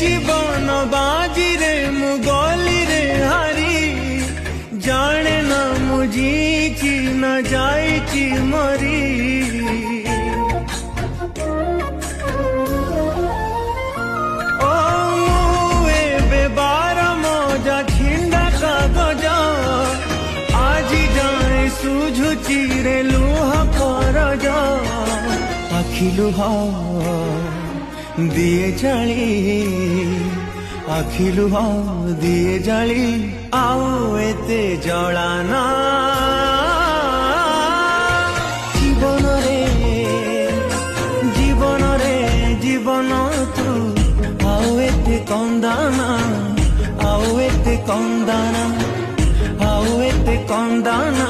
জীবন বাজিরে মু গলিরে হারি জানে না মু জিছি না যাইছি মরি ও মু এবে বার মজা ছিন্ডা কাগজ আজি যাই সুঝুচি রে লুহ করজ আখি লুহ দিয়ে জালি আখি লুহ দিয়ে জালি আও এতে জলানা জীবনরে জীবনরে জীবন তু আও এতে কন্দানা আও এতে কন্দানা আও এতে কন্দানা